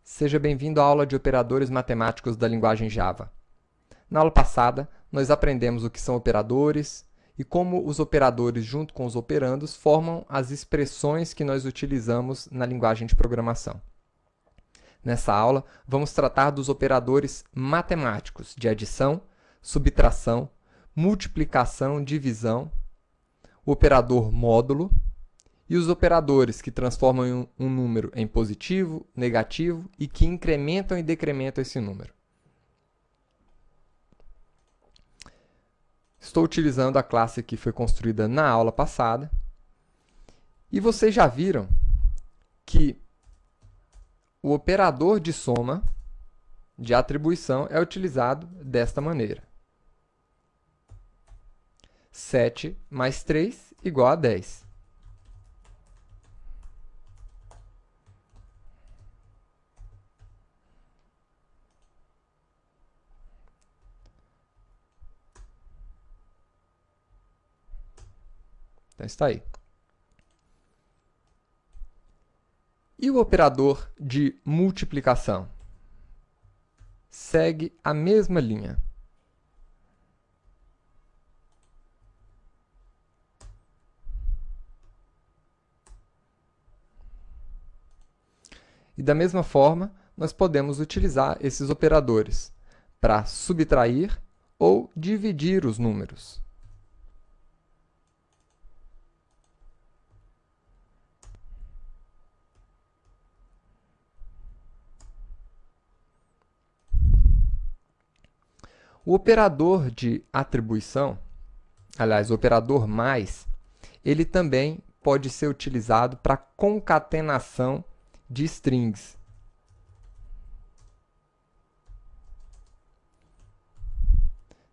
Seja bem-vindo à aula de operadores matemáticos da linguagem Java. Na aula passada, nós aprendemos o que são operadores e como os operadores, junto com os operandos, formam as expressões que nós utilizamos na linguagem de programação. Nessa aula, vamos tratar dos operadores matemáticos de adição, subtração, multiplicação, divisão, o operador módulo, e os operadores que transformam um número em positivo, negativo e que incrementam e decrementam esse número. Estou utilizando a classe que foi construída na aula passada. E vocês já viram que o operador de soma, de atribuição, é utilizado desta maneira. 7 mais 3 igual a 10. Então, está aí. E o operador de multiplicação? Segue a mesma linha. E da mesma forma, nós podemos utilizar esses operadores para subtrair ou dividir os números. O operador de atribuição, aliás, o operador mais, ele também pode ser utilizado para concatenação de strings.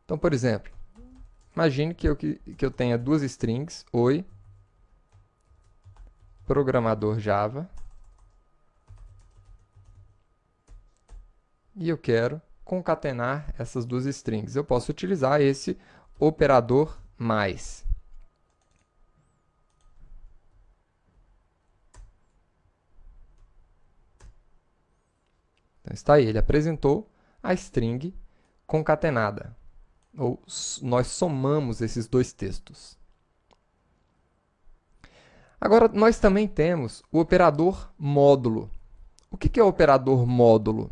Então, por exemplo, imagine que eu tenha duas strings, oi, programador Java, e eu quero concatenar essas duas strings. Eu posso utilizar esse operador mais. Então, está aí, ele apresentou a string concatenada, ou nós somamos esses dois textos. Agora, nós também temos o operador módulo. O que é o operador módulo?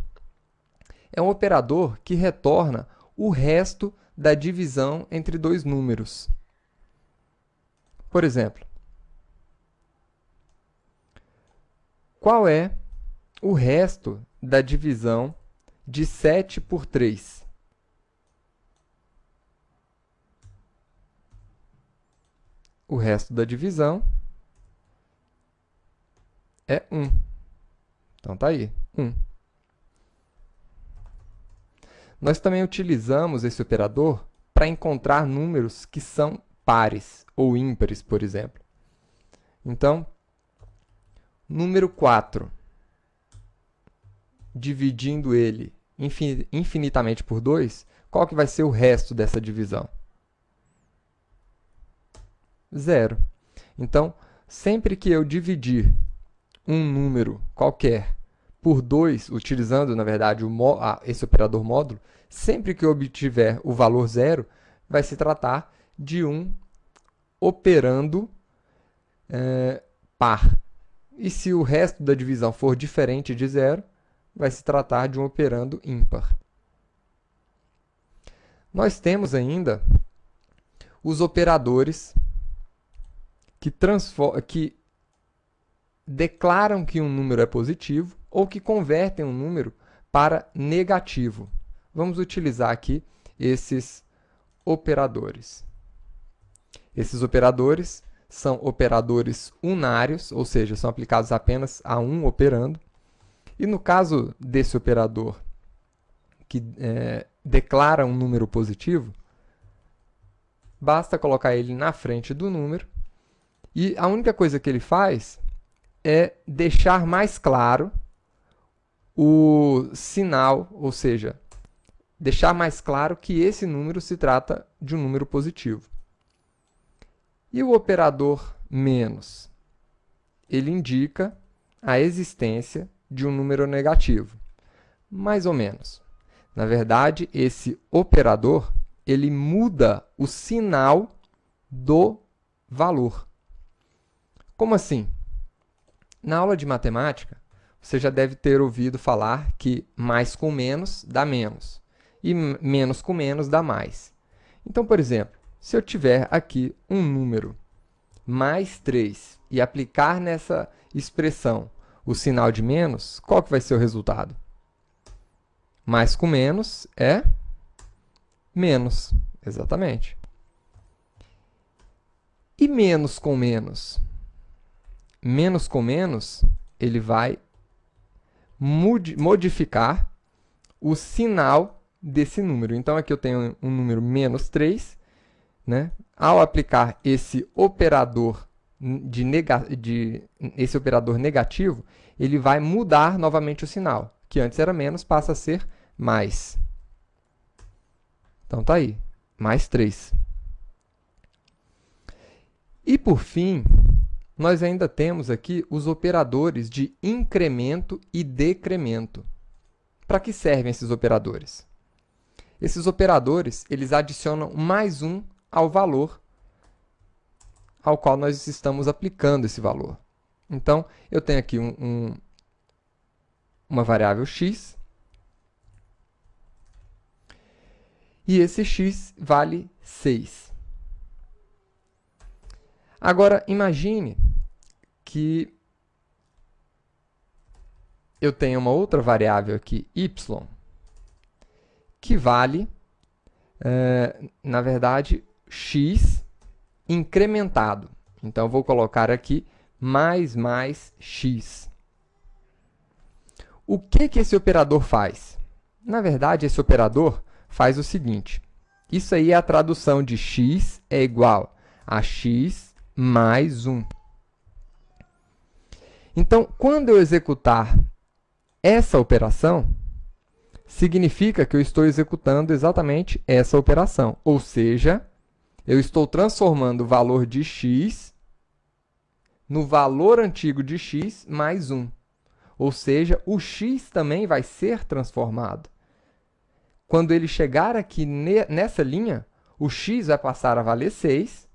É um operador que retorna o resto da divisão entre dois números. Por exemplo, qual é o resto da divisão de 7 por 3? O resto da divisão é 1. Então, está aí, 1. Nós também utilizamos esse operador para encontrar números que são pares ou ímpares, por exemplo. Então, número 4, dividindo ele infinitamente por 2, qual que vai ser o resto dessa divisão? 0. Então, sempre que eu dividir um número qualquer por 2, utilizando, na verdade, esse operador módulo, sempre que eu obtiver o valor 0, vai se tratar de um operando par. E se o resto da divisão for diferente de 0, vai se tratar de um operando ímpar. Nós temos ainda os operadores que declaram que um número é positivo ou que convertem um número para negativo. Vamos utilizar aqui esses operadores. Esses operadores são operadores unários, ou seja, são aplicados apenas a um operando. E no caso desse operador que declara um número positivo, basta colocar ele na frente do número e a única coisa que ele faz é deixar mais claro o sinal, ou seja, deixar mais claro que esse número se trata de um número positivo. E o operador menos? Ele indica a existência de um número negativo? Mais ou menos. Na verdade, esse operador, ele muda o sinal do valor. Como assim? Na aula de matemática, você já deve ter ouvido falar que mais com menos dá menos e menos com menos dá mais. Então, por exemplo, se eu tiver aqui um número mais 3 e aplicar nessa expressão o sinal de menos, qual que vai ser o resultado? Mais com menos é menos, exatamente. E menos com menos? Menos com menos, ele vai modificar o sinal desse número. Então, aqui eu tenho um número menos 3, né? Ao aplicar esse operador esse operador negativo, ele vai mudar novamente o sinal, que antes era menos, passa a ser mais. Então, tá aí, mais 3. E, por fim, nós ainda temos aqui os operadores de incremento e decremento. Para que servem esses operadores? Esses operadores, eles adicionam mais 1 ao valor ao qual nós estamos aplicando esse valor. Então, eu tenho aqui uma variável x, e esse x vale 6. Agora, imagine que eu tenho uma outra variável aqui, y, que vale, na verdade, x incrementado. Então, eu vou colocar aqui mais x. O que esse operador faz? Na verdade, esse operador faz o seguinte. Isso aí é a tradução de x é igual a x mais 1. Então, quando eu executar essa operação, significa que eu estou executando exatamente essa operação. Ou seja, eu estou transformando o valor de x no valor antigo de x mais 1. Ou seja, o x também vai ser transformado. Quando ele chegar aqui nessa linha, o x vai passar a valer 6,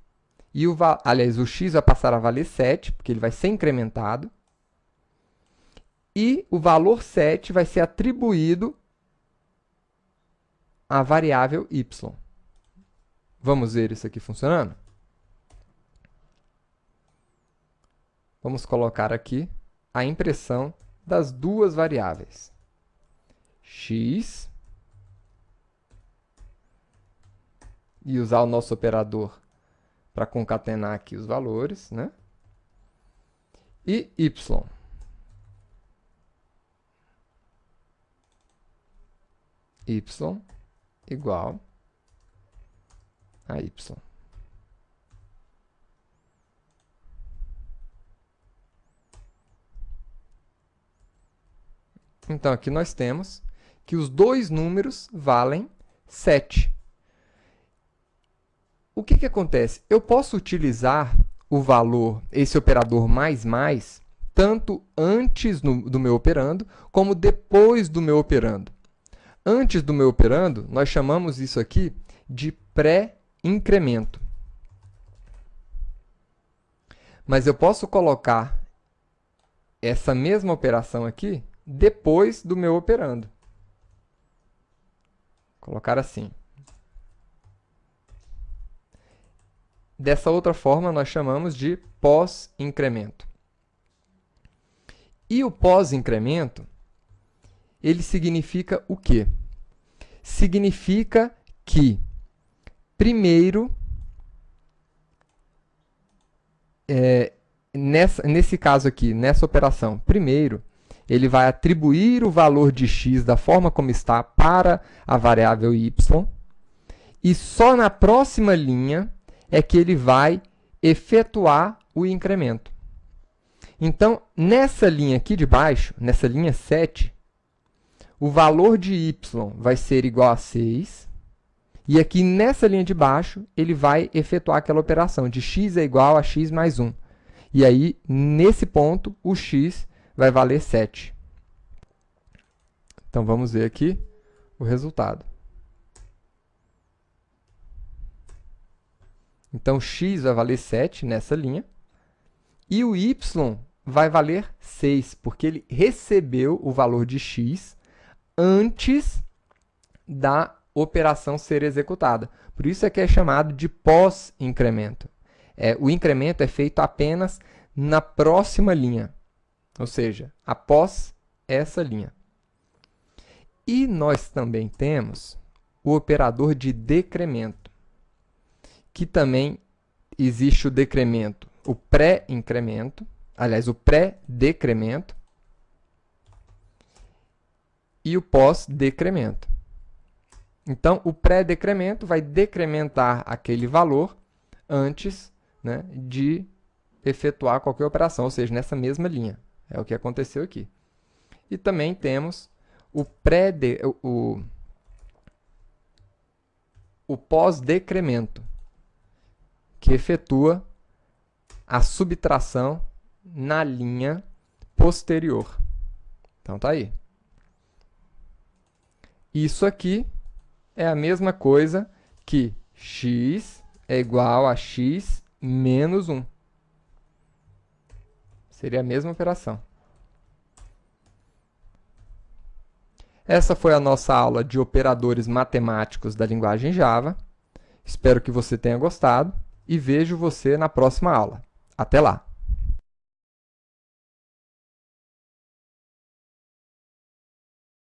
e aliás, o x vai passar a valer 7, porque ele vai ser incrementado, e o valor 7 vai ser atribuído à variável y. Vamos ver isso aqui funcionando? Vamos colocar aqui a impressão das duas variáveis. X, e usar o nosso operador para concatenar aqui os valores, né? E y. Y igual a y. Então, aqui nós temos que os dois números valem 7. O que acontece? Eu posso utilizar o valor, esse operador mais, tanto antes do meu operando, como depois do meu operando. Antes do meu operando, nós chamamos isso aqui de pré-incremento. Mas eu posso colocar essa mesma operação aqui depois do meu operando. Vou colocar assim. Dessa outra forma, nós chamamos de pós-incremento. E o pós-incremento, ele significa o quê? Significa que, primeiro, nesse caso aqui, nessa operação, primeiro, ele vai atribuir o valor de x da forma como está para a variável y, e só na próxima linha é que ele vai efetuar o incremento. Então, nessa linha aqui de baixo, nessa linha 7, o valor de y vai ser igual a 6, e aqui nessa linha de baixo, ele vai efetuar aquela operação de x é igual a x mais 1. E aí, nesse ponto, o x vai valer 7. Então, vamos ver aqui o resultado. Então, x vai valer 7 nessa linha. E o y vai valer 6, porque ele recebeu o valor de x antes da operação ser executada. Por isso é que é chamado de pós-incremento. O incremento é feito apenas na próxima linha, ou seja, após essa linha. E nós também temos o operador de decremento, que também existe o decremento, o pré-incremento, aliás, o pré-decremento e o pós-decremento. Então, o pré-decremento vai decrementar aquele valor antes, né, de efetuar qualquer operação, ou seja, nessa mesma linha. É o que aconteceu aqui. E também temos o pós-decremento, que efetua a subtração na linha posterior. Então, tá aí. Isso aqui é a mesma coisa que x é igual a x menos 1. Seria a mesma operação. Essa foi a nossa aula de operadores matemáticos da linguagem Java. Espero que você tenha gostado e vejo você na próxima aula. Até lá!